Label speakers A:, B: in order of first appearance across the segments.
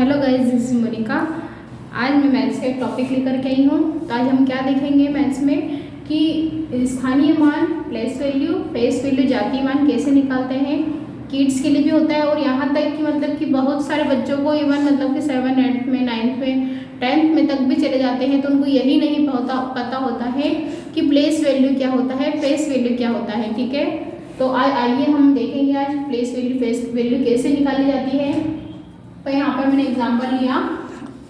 A: Hello guys, this is Monica. आज मैं maths का एक टॉपिक लेकर के आई हूँ। तो आज हम क्या देखेंगे मैथ्स में कि स्थानीय मान, प्लेस वैल्यू, फेस वैल्यू, जातीय मान कैसे निकालते हैं। किड्स के लिए भी होता है और यहाँ तक कि मतलब कि बहुत सारे बच्चों को इवन मतलब कि 7, 8 में, 9th में, 10th में तक भी चले जाते हैं तो उनको यही नहीं पता होता है कि प्लेस वैल्यू क्या होता है, फेस वैल्यू क्या होता है। ठीक है, तो आइए हम देखेंगे आज प्लेस वैल्यू, फेस वैल्यू कैसे निकाली जाती है। तो यहाँ पर मैंने एग्जांपल लिया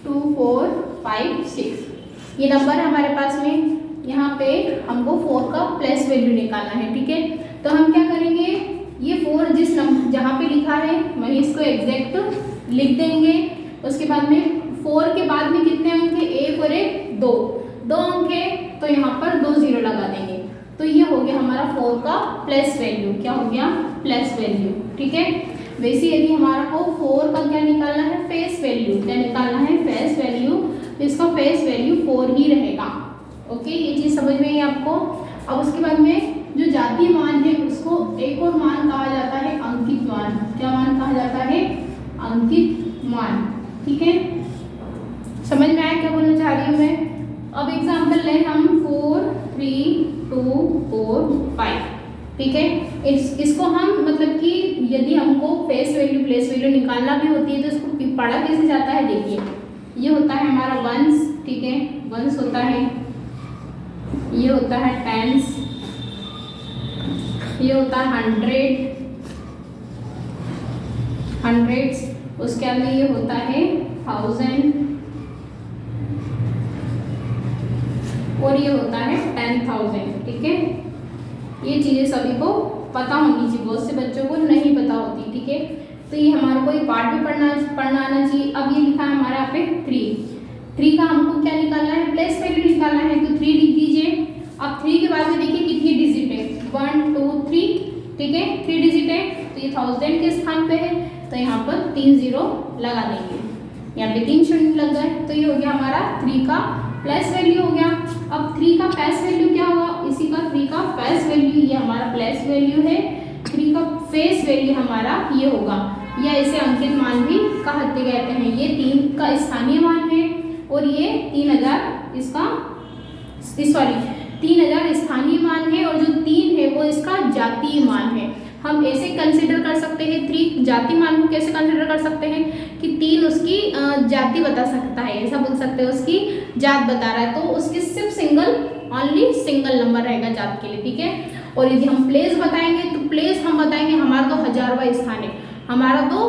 A: 2, 4, 5, 6 ये नंबर है हमारे पास में। यहाँ पे हमको 4 का प्लेस वैल्यू निकालना है। ठीक है, तो हम क्या करेंगे, ये 4 जिस नंबर जहाँ पे लिखा है वहीं इसको एग्जैक्ट लिख देंगे। उसके बाद में 4 के बाद में कितने अंक है, 1 और 1 2 अंक है, तो यहाँ पर 2 0 लगा देंगे। तो ये हो गया हमारा 4 का प्लेस वैल्यू। क्या हो गया, प्लेस वैल्यू। ठीक है, वैसे यदि हमारा को 4 का क्या निकालना है, फेस वैल्यू। क्या निकालना है, फेस वैल्यू। तो इसका फेस वैल्यू 4 ही रहेगा। ओके, ये चीज समझ में आई आपको। अब उसके बाद में जो जातीय मान है उसको एक और मान कहा जाता है, अंकित मान। क्या मान कहा जाता है, अंकित मान। ठीक है, समझ में आया क्या बोलना चाह रही हूँ मैं। अब एग्जाम्पल लें हम 4, 3, 2, 4, 5। ठीक है, इसको हम मतलब कि यदि हमको फेस वैल्यू, प्लेस वैल्यू निकालना भी होती है तो इसको पढ़ा कैसे जाता है। देखिए, ये होता है हमारा वंस। ठीक है, वंस होता है, ये होता है टेंस, ये होता है हंड्रेड्स, उसके बाद में ये होता है 1000 और ये होता है 10,000। ठीक है, ये चीजें सभी को पता होनी चाहिए, बहुत से बच्चों को नहीं पता होती। ठीक है, तो ये हमारे को एक पार्ट भी पढ़ना आना चाहिए। अब ये लिखा है हमारे यहाँ पे 3 का हमको क्या निकालना है, प्लेस वैल्यू निकालना है। तो 3 लिख दीजिए। अब 3 के बाद में देखिए कितनी डिजिट है, 1, 2, 3। ठीक है, 3 डिजिट है, तो ये 1000 के स्थान पे है, तो यहाँ पर 3 0 लगा देंगे। यहाँ पे 3 शून्य लग गए, तो ये हो गया हमारा 3 का प्लेस वैल्यू हो गया। अब 3 का फेस वैल्यू क्या होगा, इसी का 3 का फेस वैल्यू, ये हमारा प्लेस वैल्यू है। 3 का फेस वैल्यू हमारा ये होगा, या इसे अंकित मान भी कहते कहते हैं। ये 3 का स्थानीय मान है और ये 3000 इसका 3000 स्थानीय मान है, और जो 3 है वो इसका जातीय मान है। हम ऐसे कंसिडर कर सकते हैं 3 जाति मान को कैसे कंसिडर कर सकते हैं कि 3 उसकी जाति बता सकता है, ऐसा बोल सकते हैं, उसकी जात बता रहा है, तो उसकी सिर्फ ओनली सिंगल नंबर रहेगा जात के लिए। ठीक है, और यदि हम प्लेस बताएंगे तो प्लेस हम बताएंगे हमारा तो हजारवां स्थान है, हमारा तो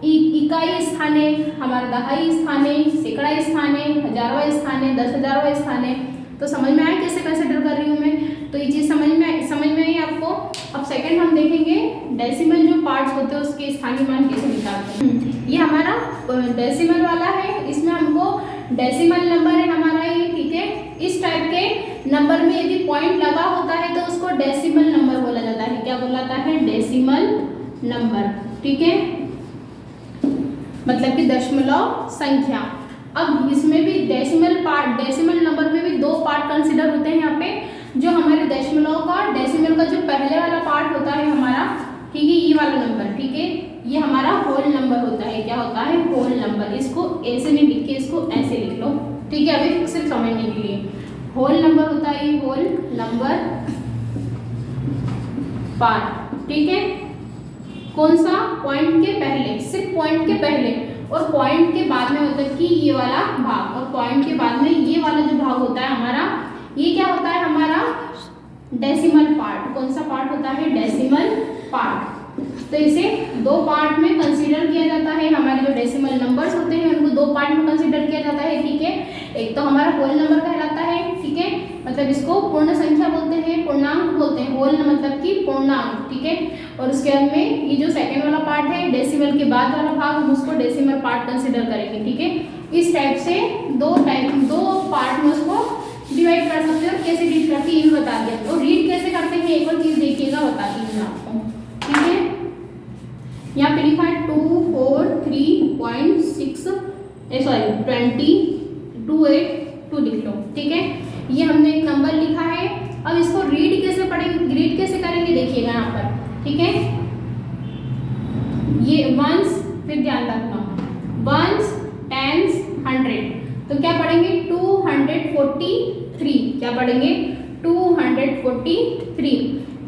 A: इकाई स्थान है, हमारा दहाई स्थान है, सैकड़ा स्थान है, हजारवां स्थान है, 10,000वां स्थान है। तो समझ में आया कैसे कंसिडर कर रही हूँ मैं। तो ये चीज समझ में आई आपको। अब सेकंड हम देखेंगे डेसिमल जो पार्ट्स होते हैं उसके स्थानीय मान कैसे निकालते हैं। ये हमारा डेसिमल वाला है, इसमें हमको डेसिमल नंबर है हमारा ये। ठीक है, इस टाइप के नंबर में यदि पॉइंट लगा होता है तो उसको डेसिमल नंबर बोला जाता है। क्या बोला जाता है, डेसिमल नंबर। ठीक है, मतलब कि दशमलव संख्या। अब इसमें भी डेसिमल नंबर में भी 2 पार्ट कंसिडर होते हैं यहाँ पे। जो हमारे दशमलव का, डेसिमल का जो पहले वाला पार्ट होता है हमारा, ठीक है, ये वाला नंबर। ठीक है, ये हमारा होल नंबर होता है। क्या होता है, होल नंबर। इसको ऐसे नहीं लिख के इसको ऐसे लिख लो। ठीक है, अभी सिर्फ समझने के लिए होल नंबर होता है, ये होल नंबर पार्ट। ठीक है, कौन सा, पॉइंट के पहले, सिर्फ पॉइंट के पहले, और पॉइंट के बाद में होता है कि ये वाला भाग, और पॉइंट के बाद में ये वाला जो भाग होता है हमारा, ये क्या होता है हमारा डेसिमल पार्ट। कौन सा पार्ट होता है, डेसिमल पार्ट। तो इसे 2 पार्ट में कंसीडर किया जाता है। हमारे जो डेसिमल नंबर्स होते हैं उनको 2 पार्ट में कंसीडर किया जाता है। ठीक है, एक तो हमारा होल नंबर कहलाता है। ठीक है, मतलब इसको पूर्ण संख्या बोलते हैं, पूर्णांक बोलते हैं। होल मतलब कि पूर्णांक। ठीक है, और उसके बाद में ये जो सेकंड वाला पार्ट है, डेसिमल के बाद वाला भाग, हम उसको डेसिमल पार्ट कंसीडर करेंगे। ठीक है, इस टाइप से 2 पार्ट में उसको डिवाइड कर सकते हैं। कैसे रीड करते हैं ये भी बता दिया। और रीड कैसे करते हैं एक और चीज देखिएगा, बताती हूँ मैं आपको। ठीक है, यहाँ पे लिखा है 243.6 2028 लिख लो। ठीक है, ये हमने एक नंबर लिखा है। अब इसको रीड कैसे पढ़ेंगे, रीड कैसे करेंगे, देखिएगा यहाँ पर। ठीक है, ये वंस, फिर ध्यान रखना वंस 100, तो क्या पढ़ेंगे 243, क्या पढ़ेंगे 243।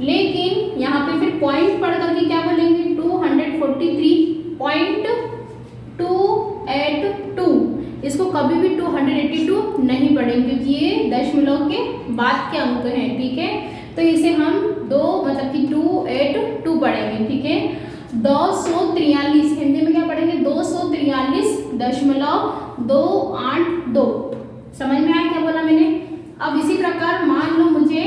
A: लेकिन यहाँ पे फिर पॉइंट पढ़ करके क्या बोलेंगे 243.282। इसको कभी भी 282 नहीं पढ़ेंगे क्योंकि ये दशमलव के बाद के अंक हैं, ठीक है। तो इसे हम दो मतलब कि 282 पढ़ेंगे, ठीक है। 243, हिंदी में क्या पढ़ेंगे 243.282। समझ में आया क्या बोला मैंने। अब इसी प्रकार मान लो मुझे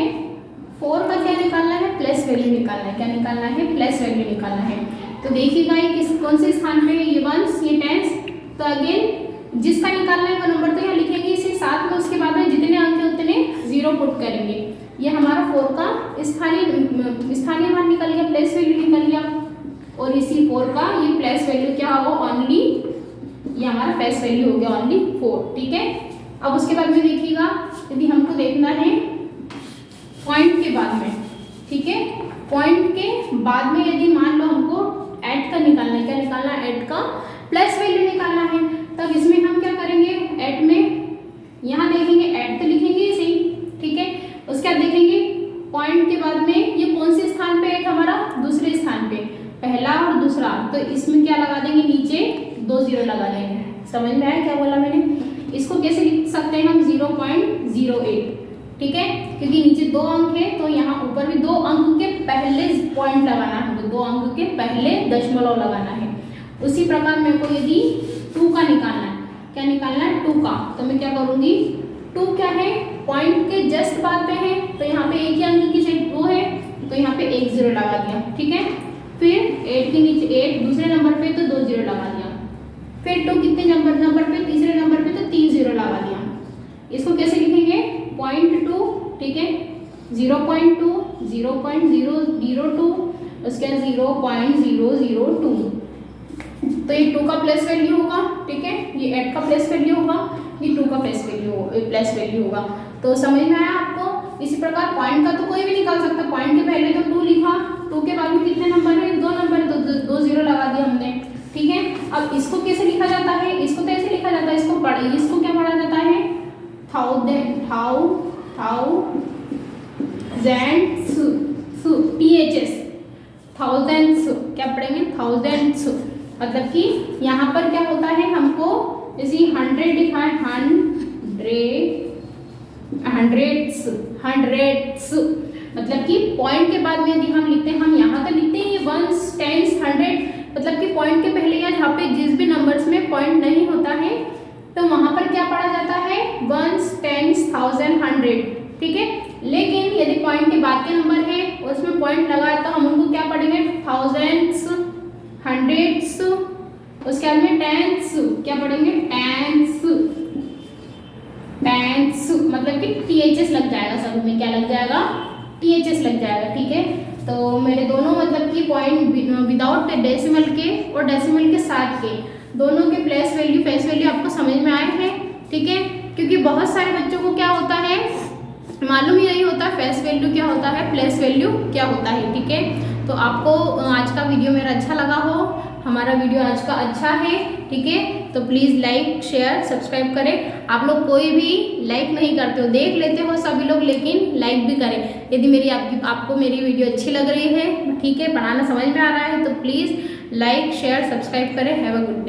A: 4 का क्या निकालना है, प्लस वैल्यू निकालना है। क्या निकालना है, प्लस वैल्यू निकालना है। तो देखिएगा ये किस कौन से स्थान पे है, ये वंस ये टेंस। तो अगेन जिसका निकालना है वो नंबर तो यहाँ लिखेंगे इसे साथ में, उसके बाद में जितने अंक है उतने 0 पुट करेंगे। ये हमारा 4 का स्थानीय मान निकल गया, प्लस वैल्यू निकल गया। और इसी 4 का ये प्लस वैल्यू क्या होगा, ओनली ये हमारा प्लस वैल्यू हो गया ओनली 4, ठीक है। अब उसके बाद में देखिएगा यदि हमको देखना है पॉइंट के बाद में, ठीक है। पॉइंट के बाद में यदि मान लो हमको ऐड का निकालना है, क्या निकालना है, ऐड का प्लस वैल्यू निकालना है। तब इसमें हम क्या करेंगे, ऐड में यहाँ देखेंगे ऐड तो लिखेंगे इसे, ठीक है। उसके बाद देखेंगे पॉइंट के बाद में ये कौन से स्थान पे ऐड हमारा, दूसरे स्थान पे, पहला और दूसरा। तो इसमें क्या लगा देंगे, नीचे 2 0 लगा देंगे। समझ में आया क्या बोला मैंने। इसको कैसे लिख सकते हैं हम 0.08, ठीक है, क्योंकि नीचे 2 अंक है तो यहाँ ऊपर भी 2 अंक के पहले पॉइंट लगाना है, तो 2 अंक के पहले दशमलव लगाना है। उसी प्रकार मेरे को यदि 2 का निकालना है, क्या निकालना है 2 का, तो मैं क्या करूँगी 2 क्या है, पॉइंट के जस्ट बाद पे है, तो यहाँ पे एक ही अंक की जगह 2 है तो यहाँ पे 1 0 लगा दिया, ठीक है। फिर 8 के नीचे 8 दूसरे नंबर पे तो 2 0 लगा दिया। फिर 2 कितने नंबर पे, तीसरे नंबर पे तो 3 0 लगा दिया। इसको कैसे लिखेंगे 0.2, ठीक है, 0.2, 0.002, उसके बाद 0.002। तो ये 2 का प्लस वैल्यू होगा, ठीक है, ये 8 का प्लस वैल्यू होगा, ये 2 का प्लस वैल्यू होगा। तो समझ में आया आपको। इसी प्रकार पॉइंट का तो कोई भी निकाल सकता है। पॉइंट के पहले तो 2 लिखा, 2 के बाद में कितने नंबर है, 2 नंबर है, तो 2 0 लगा दिया हमने, ठीक है। अब इसको कैसे लिखा जाता है, इसको तो ऐसे लिखा जाता है, इसको क्या पढ़ा जाता है, थाउजेंड्स, थाउजेंड्स, क्या पढ़ेंगे थाउजेंड्स। मतलब कि यहाँ पर क्या होता है, हमको जैसे 100 लिखा है, हंड्रेड्स, मतलब कि पॉइंट के बाद में यदि हम लिखते हैं, हम यहाँ तो लिखते हैं वंस, टेंस, 100, मतलब कि पॉइंट के पहले या जहाँ पे जिस भी नंबर्स में पॉइंट नहीं होता है तो वहाँ पर क्या पढ़ा जाता है, वंस, टेंस, 1000, 100, ठीक है। लेकिन यदि पॉइंट के बाद के नंबर है उसमें पॉइंट लगा है तो हम उनको क्या पढ़ेंगे, थाउजेंड्स, हंड्रेड्स, उसके बाद में टेंस, क्या पढ़ेंगे, टेंस, मतलब कि THS लग जाएगा, सब में क्या लग जाएगा, THS लग जाएगा, ठीक है। तो मेरे दोनों मतलब कि पॉइंट विदाउट डेसिमल के और डेसिमल के साथ के दोनों के प्लस वैल्यू फेस वैल्यू आपको समझ में आए हैं, ठीक है। क्योंकि बहुत सारे बच्चों को क्या होता है, मालूम ही नहीं होता फेस वैल्यू क्या होता है, प्लस वैल्यू क्या होता है, ठीक है। तो आपको आज का वीडियो मेरा अच्छा लगा हो, हमारा वीडियो आज का अच्छा है, ठीक है, तो प्लीज़ लाइक, शेयर, सब्सक्राइब करें। आप लोग कोई भी लाइक नहीं करते हो, देख लेते हो सभी लोग, लेकिन लाइक भी करें। यदि आपको मेरी वीडियो अच्छी लग रही है, ठीक है, पढ़ाना समझ में आ रहा है, तो प्लीज़ लाइक, शेयर, सब्सक्राइब करें। Have a good day.